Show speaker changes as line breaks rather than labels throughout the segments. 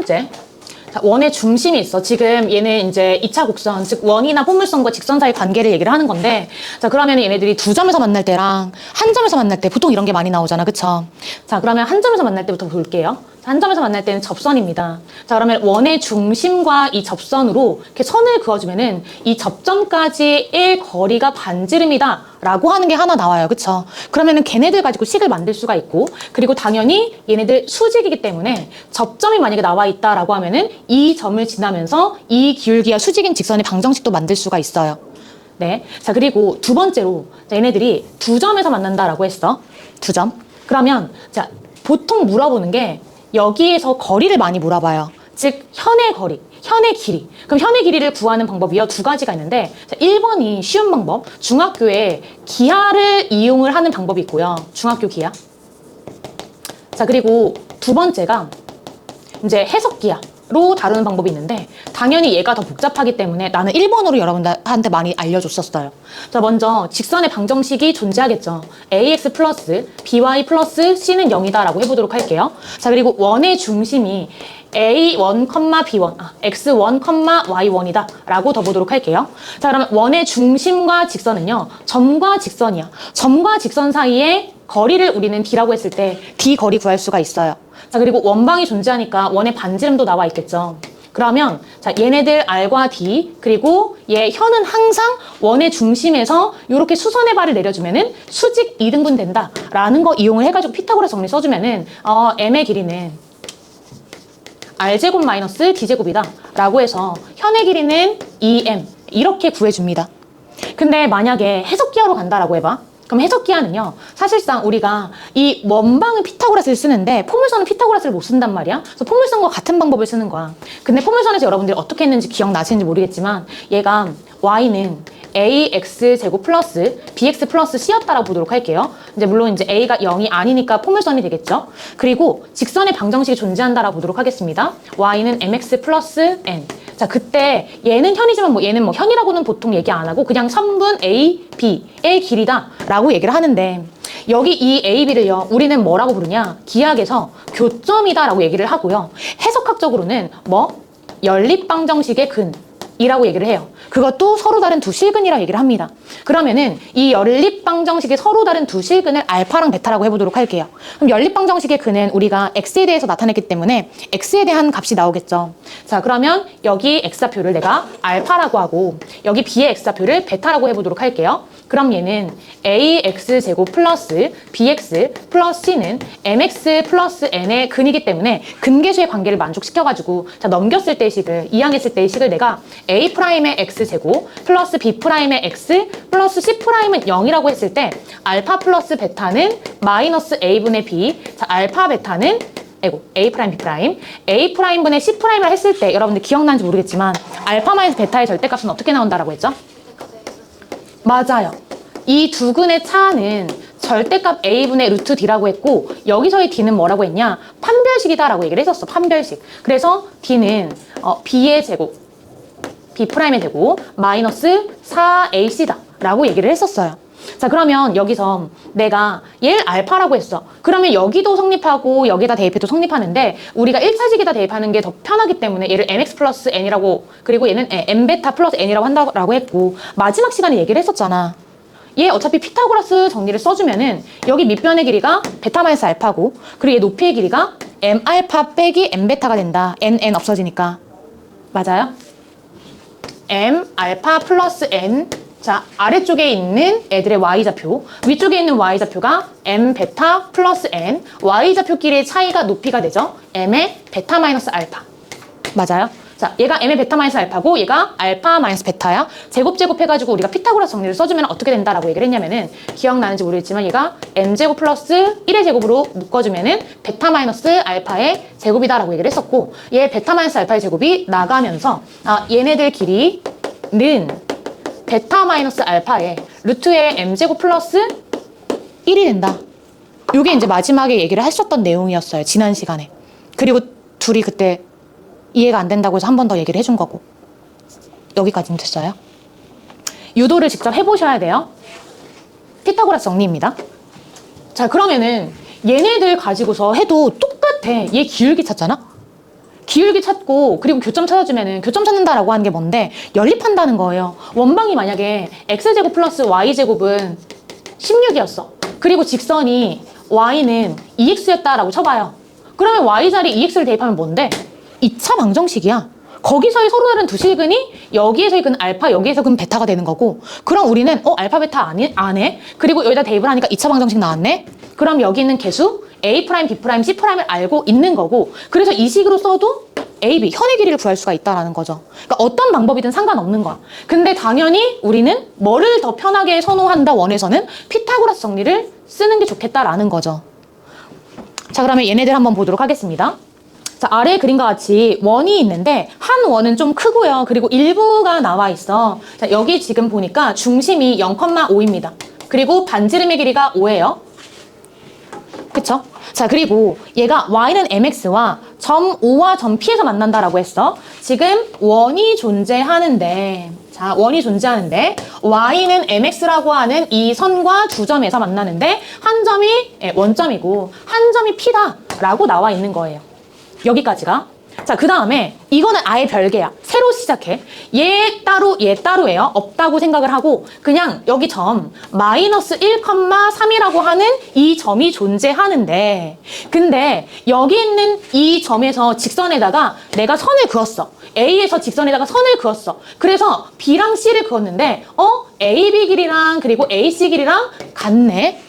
번째. 자, 원의 중심이 있어. 지금 얘는 이제 2차 곡선, 즉 원이나 포물선과 직선 사이 관계를 얘기를 하는 건데, 자, 그러면 얘네들이 두 점에서 만날 때랑 한 점에서 만날 때 보통 이런 게 많이 나오잖아. 그쵸? 자, 그러면 한 점에서 만날 때부터 볼게요. 한 점에서 만날 때는 접선입니다. 자, 그러면 원의 중심과 이 접선으로 이렇게 선을 그어주면은 이 접점까지의 거리가 반지름이다 라고 하는 게 하나 나와요. 그쵸? 그러면은 걔네들 가지고 식을 만들 수가 있고, 그리고 당연히 얘네들 수직이기 때문에 접점이 만약에 나와 있다라고 하면은 이 점을 지나면서 이 기울기와 수직인 직선의 방정식도 만들 수가 있어요. 네. 자, 그리고 두 번째로, 자, 얘네들이 두 점에서 만난다라고 했어. 두 점. 그러면, 자, 보통 물어보는 게 여기에서 거리를 많이 물어봐요. 즉, 현의 거리, 현의 길이. 그럼 현의 길이를 구하는 방법이요. 두 가지가 있는데, 자, 1번이 쉬운 방법. 중학교에 기하를 이용을 하는 방법이 있고요. 중학교 기하. 자, 그리고 두 번째가 이제 해석 기하로 다루는 방법이 있는데, 당연히 얘가 더 복잡하기 때문에 나는 1번으로 여러분들한테 많이 알려줬었어요. 자, 먼저 직선의 방정식이 존재하겠죠. ax 플러스 by 플러스 c는 0이다 라고 해보도록 할게요. 자, 그리고 원의 중심이 a1, b1, x1, y1이다 라고 더 보도록 할게요. 자, 그러면 원의 중심과 직선은요, 점과 직선이야. 점과 직선 사이에 거리를 우리는 d라고 했을 때 d 거리 구할 수가 있어요. 자, 그리고 원방이 존재하니까 원의 반지름도 나와 있겠죠. 그러면 자, 얘네들 r과 d, 그리고 얘 현은 항상 원의 중심에서 이렇게 수선의 발을 내려주면은 수직 2등분 된다 라는 거 이용을 해가지고 피타고라스 정리 써주면은 m의 길이는 r제곱 마이너스 d제곱이다 라고 해서 현의 길이는 2m 이렇게 구해줍니다. 근데 만약에 해석기하로 간다라고 해봐. 그럼 해석기하는요, 사실상 우리가 이 원방은 피타고라스를 쓰는데 포물선은 피타고라스를 못 쓴단 말이야. 그래서 포물선과 같은 방법을 쓰는 거야. 근데 포물선에서 여러분들이 어떻게 했는지 기억나시는지 모르겠지만 얘가 y는 ax 제곱 플러스 bx 플러스 c였다라고 보도록 할게요. 이제 물론 이제 a가 0이 아니니까 포물선이 되겠죠. 그리고 직선의 방정식이 존재한다라고 보도록 하겠습니다. y는 mx 플러스 n. 자, 그때 얘는 현이지만 뭐 얘는 뭐 현이라고는 보통 얘기 안 하고 그냥 선분 a, b의 길이다 라고 얘기를 하는데, 여기 이 a, b를요 우리는 뭐라고 부르냐, 기하학에서 교점이다 라고 얘기를 하고요, 해석학적으로는 뭐 연립방정식의 근 이라고 얘기를 해요. 그것도 서로 다른 두 실근이라고 얘기를 합니다. 그러면은 이 연립방정식의 서로 다른 두 실근을 알파랑 베타라고 해보도록 할게요. 그럼 연립방정식의 근은 우리가 x에 대해서 나타냈기 때문에 x에 대한 값이 나오겠죠. 자, 그러면 여기 x좌표를 내가 알파라고 하고 여기 b의 x좌표를 베타라고 해보도록 할게요. 그럼 얘는 ax 제곱 플러스 bx 플러스 c는 mx 플러스 n의 근이기 때문에 근계수의 관계를 만족시켜가지고, 자, 넘겼을 때의 식을, 이항했을 때의 식을 내가 A'의 X제곱 플러스 B'의 X 플러스 C'은 0이라고 했을 때 알파 플러스 베타는 마이너스 A분의 B, 자, 알파 베타는 A 프라임, B 프라임, A 프라임분의 C 프라임을 했을 때 여러분들 기억나는지 모르겠지만 알파 마이너스 베타의 절대값은 어떻게 나온다라고 했죠? 맞아요. 이 두 근의 차는 절대값 A분의 루트 D라고 했고, 여기서의 D는 뭐라고 했냐? 판별식이다라고 얘기를 했었어. 판별식. 그래서 D는 B의 제곱, B'의 제곱 마이너스 4AC다 라고 얘기를 했었어요. 자, 그러면 여기서 내가 얘를 알파라고 했어. 그러면 여기도 성립하고 여기다 대입해도 성립하는데 우리가 1차식에다 대입하는 게 더 편하기 때문에 얘를 mx 플러스 n이라고, 그리고 얘는 m베타 플러스 n이라고 한다고 했고, 마지막 시간에 얘기를 했었잖아. 얘 어차피 피타고라스 정리를 써주면은 여기 밑변의 길이가 베타 마이너스 알파고, 그리고 얘 높이의 길이가 m 알파 빼기 m 베타가 된다. n 없어지니까. 맞아요? m 알파 플러스 n. 자, 아래쪽에 있는 애들의 y좌표, 위쪽에 있는 y좌표가 m 베타 플러스 n. y좌표끼리의 차이가 높이가 되죠. m의 베타 마이너스 알파. 맞아요? 자, 얘가 m의 베타 마이너스 알파고 얘가 알파 마이너스 베타야. 제곱 해가지고 우리가 피타고라스 정리를 써주면 어떻게 된다라고 얘기를 했냐면은, 기억나는지 모르겠지만 얘가 m제곱 플러스 1의 제곱으로 묶어주면은 베타 마이너스 알파의 제곱이다라고 얘기를 했었고, 얘 베타 마이너스 알파의 제곱이 나가면서 얘네들 길이는 베타 마이너스 알파의 루트의 m제곱 플러스 1이 된다. 요게 이제 마지막에 얘기를 했었던 내용이었어요. 지난 시간에. 그리고 둘이 그때 이해가 안 된다고 해서 한 번 더 얘기를 해준 거고. 여기까지는 됐어요. 유도를 직접 해보셔야 돼요. 피타고라스 정리입니다. 자, 그러면은 얘네들 가지고서 해도 똑같아. 얘 기울기 찾잖아? 기울기 찾고 그리고 교점 찾아주면은 교점 찾는다라고 하는 게 뭔데? 연립한다는 거예요. 원방이 만약에 x제곱 플러스 y제곱은 16이었어. 그리고 직선이 y는 2x였다라고 쳐봐요. 그러면 y 자리 2x를 대입하면 뭔데? 2차 방정식이야. 거기서의 서로 다른 두 식은이 여기에서의 근 알파, 여기에서 근 베타가 되는 거고, 그럼 우리는 알파 베타 안 해? 그리고 여기다 대입을 하니까 2차 방정식 나왔네? 그럼 여기 있는 개수 A', B', C'를 알고 있는 거고, 그래서 이 식으로 써도 A, B, 현의 길이를 구할 수가 있다라는 거죠. 그러니까 어떤 방법이든 상관없는 거야. 근데 당연히 우리는 뭐를 더 편하게 선호한다 원에서는 피타고라스 정리를 쓰는 게 좋겠다라는 거죠. 자, 그러면 얘네들 한번 보도록 하겠습니다. 자, 아래 그림과 같이 원이 있는데 한 원은 좀 크고요. 그리고 일부가 나와 있어. 자, 여기 지금 보니까 중심이 0,5입니다. 그리고 반지름의 길이가 5예요. 그쵸? 자, 그리고 얘가 y는 mx와 점 O와 점 P에서 만난다라고 했어. 지금 원이 존재하는데, 자, 원이 존재하는데 y는 mx라고 하는 이 선과 두 점에서 만나는데 한 점이 원점이고 한 점이 P다라고 나와 있는 거예요. 여기까지가. 자, 그 다음에 이거는 아예 별개야. 새로 시작해. 얘 따로예요. 없다고 생각을 하고 그냥 여기 점 마이너스 1,3이라고 하는 이 점이 존재하는데, 근데 여기 있는 이 점에서 직선에다가 내가 선을 그었어. A에서 직선에다가 선을 그었어. 그래서 B랑 C를 그었는데 AB 길이랑 그리고 AC 길이랑 같네.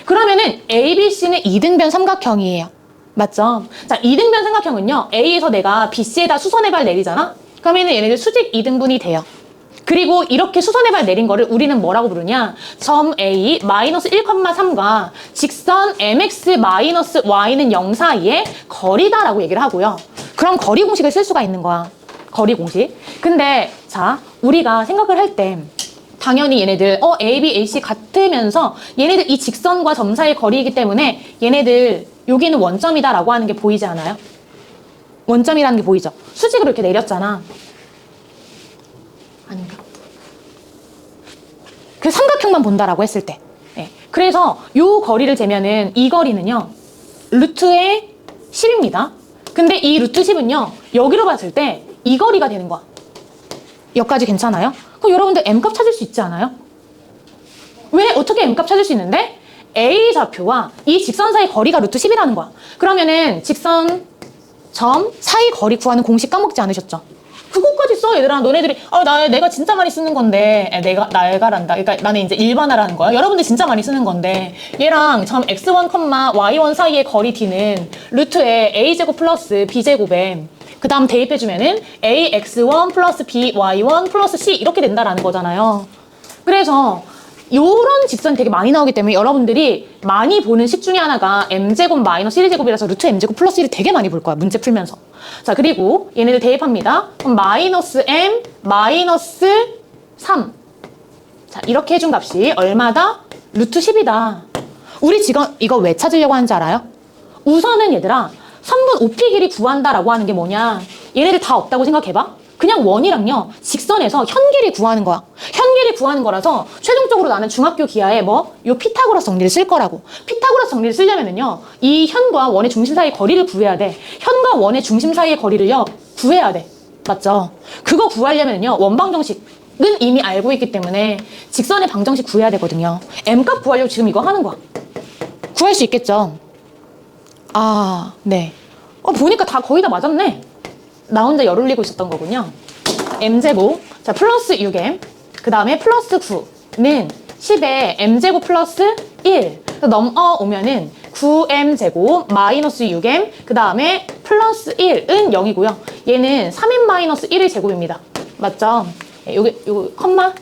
그러면은 ABC는 이등변 삼각형이에요. 맞죠? 자, 이등변 삼각형은요, A에서 내가 BC에다 수선의 발 내리잖아? 그러면은 얘네들 수직 이등분이 돼요. 그리고 이렇게 수선의 발 내린 거를 우리는 뭐라고 부르냐? 점 A 마이너스 1,3과 직선 MX 마이너스 Y는 0 사이의 거리다라고 얘기를 하고요. 그럼 거리 공식을 쓸 수가 있는 거야. 거리 공식. 근데, 자, 우리가 생각을 할 때, 당연히 얘네들 A, B, A, C 같으면서 얘네들 이 직선과 점 사이의 거리이기 때문에 얘네들 여기는 원점이다라고 하는 게 보이지 않아요? 원점이라는 게 보이죠? 수직으로 이렇게 내렸잖아. 아닌가? 그 삼각형만 본다라고 했을 때. 네. 그래서 요 거리를 재면은 이 거리는요, 루트의 10입니다. 근데 이 루트 10은요, 여기로 봤을 때 이 거리가 되는 거야. 여기까지 괜찮아요? 그럼 여러분들 M값 찾을 수 있지 않아요? 왜? 어떻게 M값 찾을 수 있는데? A 좌표와 이 직선 사이 거리가 루트 10이라는 거야. 그러면은 직선 점 사이 거리 구하는 공식 까먹지 않으셨죠? 그거까지 써, 얘들아. 너네들이 내가 진짜 많이 쓰는 건데, 나가란다. 그러니까 나는 이제 일반화라는 거야. 여러분들 진짜 많이 쓰는 건데, 얘랑 점 x1, y1 사이의 거리 d는 루트에 a제곱 플러스 b제곱에 그 다음 대입해주면은 ax1 플러스 by1 플러스 c 이렇게 된다라는 거잖아요. 그래서 요런 직선이 되게 많이 나오기 때문에 여러분들이 많이 보는 식 중에 하나가 m제곱 마이너스 1제곱이라서 루트 m제곱 플러스 1을 되게 많이 볼 거야, 문제 풀면서. 자, 그리고 얘네들 대입합니다. 그럼 마이너스 m 마이너스 3. 자, 이렇게 해준 값이 얼마다? 루트 10이다. 우리 지금 이거 왜 찾으려고 하는지 알아요? 우선은 얘들아, 선분 OP 길이 구한다라고 하는 게 뭐냐? 얘네들 다 없다고 생각해봐. 그냥 원이랑요, 직선에서 현길이 구하는 거야. 현길이 구하는 거라서 최종적으로 나는 중학교 기하에 요 피타고라스 정리를 쓸 거라고. 피타고라스 정리를 쓰려면은요, 이 현과 원의 중심 사이의 거리를 구해야 돼. 현과 원의 중심 사이의 거리를요, 구해야 돼. 맞죠? 그거 구하려면은요, 원방정식은 이미 알고 있기 때문에 직선의 방정식 구해야 되거든요. M값 구하려고 지금 이거 하는 거야. 구할 수 있겠죠? 아, 네. 보니까 다 거의 다 맞았네. 나 혼자 열 올리고 있었던 거군요. m제곱, 자, 플러스 6m, 그 다음에 플러스 9는 10에 m제곱 플러스 1. 넘어오면은 9m제곱 마이너스 6m, 그 다음에 플러스 1은 0이고요. 얘는 3m 마이너스 1의 제곱입니다. 맞죠? 요거 컴마.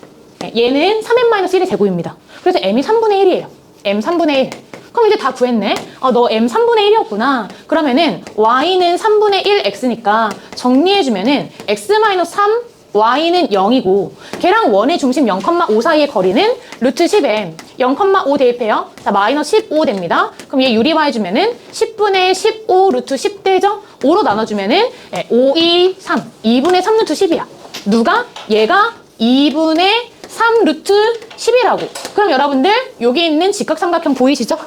얘는 3m 마이너스 1의 제곱입니다. 그래서 m이 3분의 1이에요. m 3분의 1. 그럼 이제 다 구했네. 너 m 3분의 1이었구나. 그러면은 y는 3분의 1 x니까 정리해주면은 x-3 y는 0이고 걔랑 원의 중심 0,5 사이의 거리는 루트 10에 0,5 대입해요. 자, 마이너스 15 됩니다. 그럼 얘 유리화해주면은 10분의 15 루트 10 되죠? 5로 나눠주면은 5, 2, 3. 2분의 3 루트 10이야. 누가? 얘가 2분의 3 루트 10이라고. 그럼 여러분들 여기 있는 직각삼각형 보이시죠?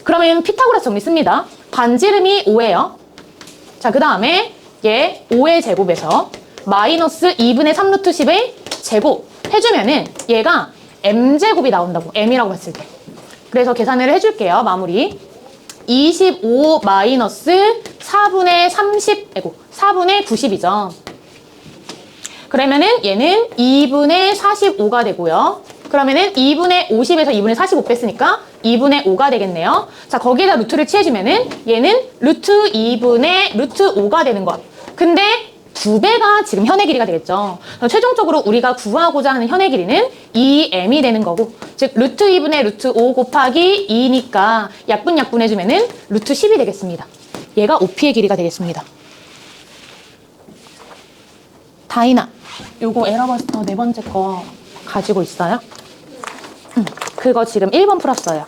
그러면 피타고라스 정리 씁니다. 반지름이 5예요. 자, 그 다음에 얘 5의 제곱에서 마이너스 2분의 3 루트 10의 제곱 해주면은 얘가 m제곱이 나온다고. m이라고 했을 때. 그래서 계산을 해줄게요. 마무리. 25 마이너스 4분의 4분의 90이죠. 그러면은 얘는 2분의 45가 되고요. 그러면은 2분의 50에서 2분의 45 뺐으니까 2분의 5가 되겠네요. 자, 거기에다 루트를 취해주면은 얘는 루트 2분의 루트 5가 되는 것. 근데 2배가 지금 현의 길이가 되겠죠. 최종적으로 우리가 구하고자 하는 현의 길이는 2m이 되는 거고, 즉 루트 2분의 루트 5 곱하기 2니까 약분 해주면은 루트 10이 되겠습니다. 얘가 OP의 길이가 되겠습니다. 다이나, 요거 에러버스터 네 번째 거 가지고 있어요? 그거 지금 1번 풀었어요.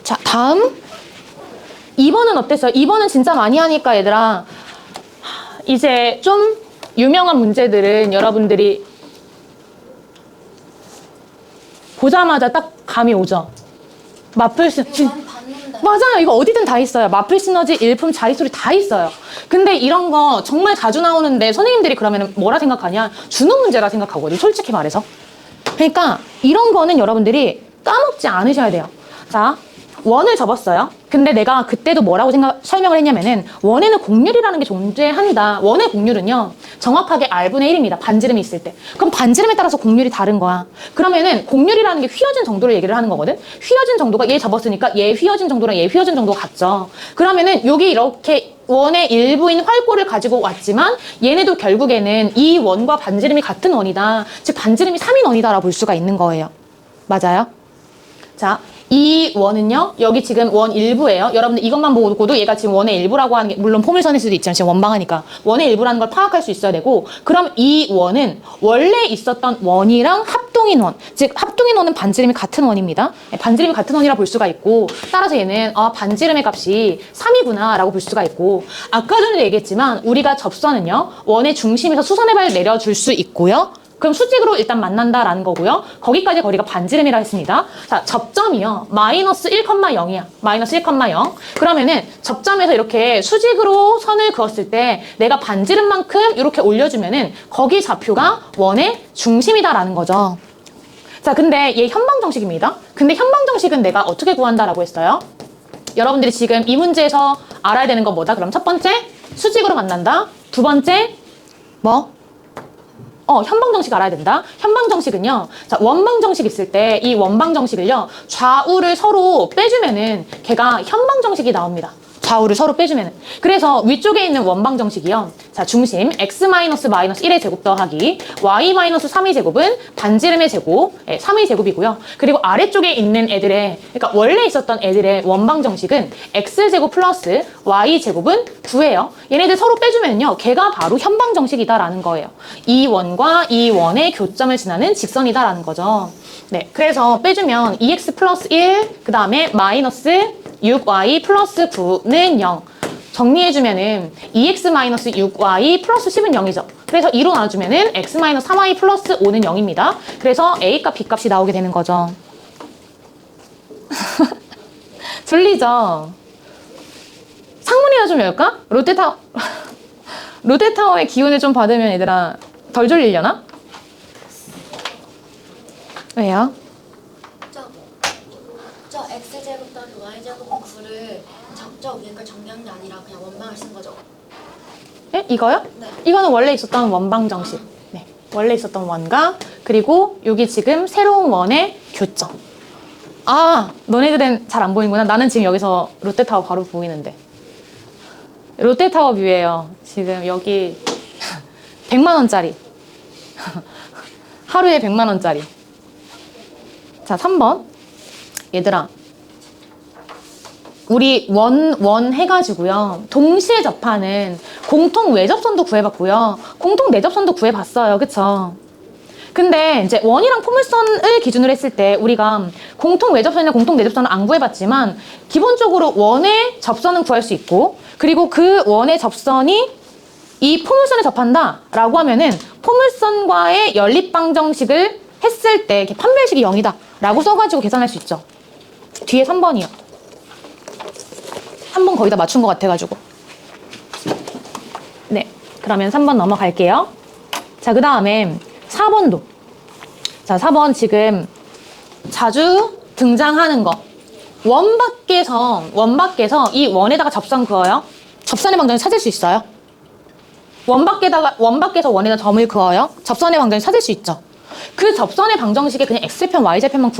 자, 다음 2번은 어땠어요? 2번은 진짜 많이 하니까 얘들아, 이제 좀 유명한 문제들은 여러분들이 보자마자 딱 감이 오죠? 마플 맞아요. 이거 어디든 다 있어요. 마플 시너지, 일품, 자리소리 다 있어요. 근데 이런 거 정말 자주 나오는데 선생님들이 그러면 뭐라 생각하냐? 주는 문제라 생각하거든요. 솔직히 말해서. 그러니까 이런 거는 여러분들이 까먹지 않으셔야 돼요. 자, 원을 접었어요. 근데 내가 그때도 뭐라고 설명을 했냐면은 원에는 곡률이라는 게 존재한다. 원의 곡률은요, 정확하게 R분의 1입니다. 반지름이 있을 때. 그럼 반지름에 따라서 곡률이 다른 거야. 그러면은 곡률이라는 게 휘어진 정도를 얘기를 하는 거거든. 휘어진 정도가 얘 접었으니까 얘 휘어진 정도랑 얘 휘어진 정도가 같죠. 그러면은 여기 이렇게 원의 일부인 활골을 가지고 왔지만 얘네도 결국에는 이 원과 반지름이 같은 원이다. 즉 반지름이 3인 원이다라고 볼 수가 있는 거예요. 맞아요? 자, 이 원은요, 여기 지금 원 일부예요. 여러분들 이것만 보고도 얘가 지금 원의 일부라고 하는 게, 물론 포물선일 수도 있지만 지금 원방하니까 원의 일부라는 걸 파악할 수 있어야 되고, 그럼 이 원은 원래 있었던 원이랑 합동인 원, 즉 합동인 원은 반지름이 같은 원입니다. 반지름이 같은 원이라 볼 수가 있고, 따라서 얘는 반지름의 값이 3이구나 라고 볼 수가 있고, 아까 전에도 얘기했지만 우리가 접선은요, 원의 중심에서 수선의 발 내려줄 수 있고요. 그럼 수직으로 일단 만난다라는 거고요. 거기까지 거리가 반지름이라 했습니다. 자, 접점이요. 마이너스 1,0이야. 마이너스 1,0. 그러면은 접점에서 이렇게 수직으로 선을 그었을 때 내가 반지름만큼 이렇게 올려주면은 거기 좌표가 원의 중심이다라는 거죠. 자, 근데 얘 현방정식입니다. 근데 현방정식은 내가 어떻게 구한다라고 했어요? 여러분들이 지금 이 문제에서 알아야 되는 건 뭐다? 그럼 첫 번째, 수직으로 만난다. 두 번째, 뭐? 현방정식 알아야 된다. 현방정식은요, 자, 원방정식 있을 때 이 원방정식을요, 좌우를 서로 빼주면은 걔가 현방정식이 나옵니다. 좌우를 서로 빼주면은. 그래서 위쪽에 있는 원방정식이요. 자, 중심 x-1의 제곱 더하기 y-3의 제곱은 반지름의 제곱, 3의 제곱이고요. 그리고 아래쪽에 있는 애들의, 그러니까 원래 있었던 애들의 원방정식은 x제곱 플러스 y제곱은 9예요. 얘네들 서로 빼주면요, 걔가 바로 현방정식이다라는 거예요. 이 원과 이 원의 교점을 지나는 직선이다라는 거죠. 네, 그래서 빼주면 2x 플러스 1, 그 다음에 마이너스 6y 플러스 9는 0. 정리해주면은 2x 마이너스 6y 플러스 10은 0이죠. 그래서 2로 나눠주면은 x 마이너스 3y 플러스 5는 0입니다. 그래서 a값, b값이 나오게 되는 거죠. 졸리죠? 상문이나 좀 열까? 롯데타워의 기운을 좀 받으면 얘들아 덜 졸리려나? 왜요?
저 x제곱 더하기 y제곱은 9를 그러니까 정리한 게 아니라 그냥 원방을 쓴 거죠?
네? 이거요?
네.
이거는 원래 있었던 원방 정식. 네. 원래 있었던 원과, 그리고 여기 지금 새로운 원의 교점. 아, 너네들은 잘 안 보이는구나. 나는 지금 여기서 롯데타워 바로 보이는데. 롯데타워 뷰예요. 지금 여기 100만 원짜리. 하루에 100만 원짜리. 자, 3번. 얘들아, 우리 원 해가지고요, 동시에 접하는 공통 외접선도 구해봤고요, 공통 내접선도 구해봤어요. 그쵸? 근데 이제 원이랑 포물선을 기준으로 했을 때 우리가 공통 외접선이나 공통 내접선은 안 구해봤지만 기본적으로 원의 접선은 구할 수 있고, 그리고 그 원의 접선이 이 포물선에 접한다 라고 하면은 포물선과의 연립방정식을 했을 때 판별식이 0이다 라고 써가지고 계산할 수 있죠. 뒤에 3번이요. 3번 거의 다 맞춘 것 같아가지고. 네, 그러면 3번 넘어갈게요. 자, 그 다음에 4번도. 자, 4번 지금 자주 등장하는 거. 원 밖에서 이 원에다가 접선 그어요. 접선의 방정식 찾을 수 있어요. 원 밖에서 원에다 점을 그어요. 접선의 방정식 찾을 수 있죠. 그 접선의 방정식에 그냥 x절편, y절편만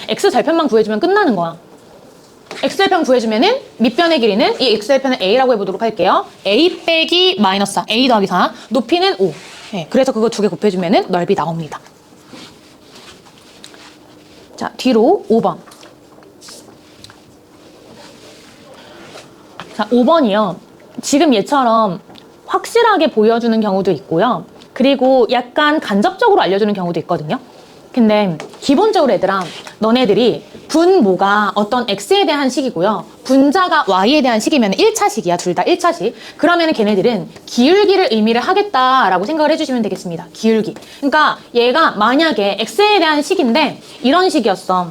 x절편만 구해주면 끝나는 거야. x절편 구해주면은 밑변의 길이는 이 x절편을 a라고 해보도록 할게요. a 빼기 마이너스 4, a 더하기 4, 높이는 5. 네, 그래서 그거 두 개 곱해주면은 넓이 나옵니다. 자, 뒤로 5번. 자, 5번이요. 지금 얘처럼 확실하게 보여주는 경우도 있고요. 그리고 약간 간접적으로 알려주는 경우도 있거든요. 근데 기본적으로 얘들아, 너네들이 분모가 어떤 x에 대한 식이고요. 분자가 y에 대한 식이면 1차식이야. 둘 다 1차식. 그러면 걔네들은 기울기를 의미를 하겠다라고 생각을 해주시면 되겠습니다. 기울기. 그러니까 얘가 만약에 x에 대한 식인데 이런 식이었어.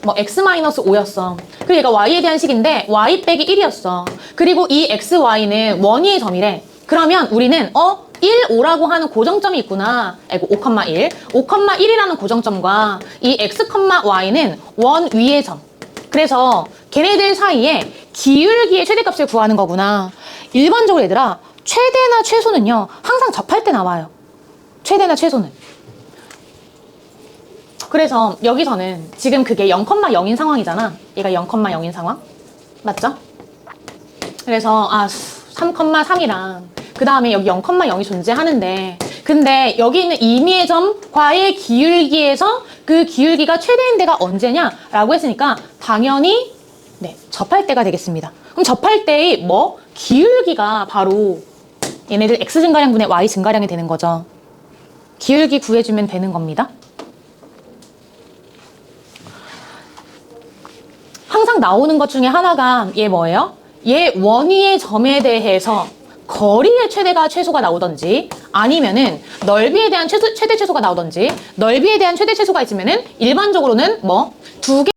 뭐 x-5였어. 그리고 얘가 y에 대한 식인데 y 빼기 1이었어. 그리고 이 xy는 원위의 점이래. 그러면 우리는 1, 5라고 하는 고정점이 있구나. 아이고, 5,1. 5,1이라는 고정점과 이 x, y는 원 위의 점. 그래서 걔네들 사이에 기울기의 최대값을 구하는 거구나. 일반적으로 얘들아, 최대나 최소는요, 항상 접할 때 나와요. 최대나 최소는. 그래서 여기서는 지금 그게 0,0인 상황이잖아. 얘가 0,0인 상황. 맞죠? 그래서 3,3이랑 그 다음에 여기 0,0이 존재하는데, 근데 여기 있는 임의의 점과의 기울기에서 그 기울기가 최대인 데가 언제냐? 라고 했으니까 당연히 네, 접할 때가 되겠습니다. 그럼 접할 때의 기울기가 바로 얘네들 x 증가량분의 y 증가량이 되는 거죠. 기울기 구해주면 되는 겁니다. 항상 나오는 것 중에 하나가 얘 뭐예요? 얘 원위의 점에 대해서 거리의 최소가 나오던지, 아니면은 넓이에 대한 최대 최소가 나오던지. 넓이에 대한 최대 최소가 있으면은 일반적으로는 두 개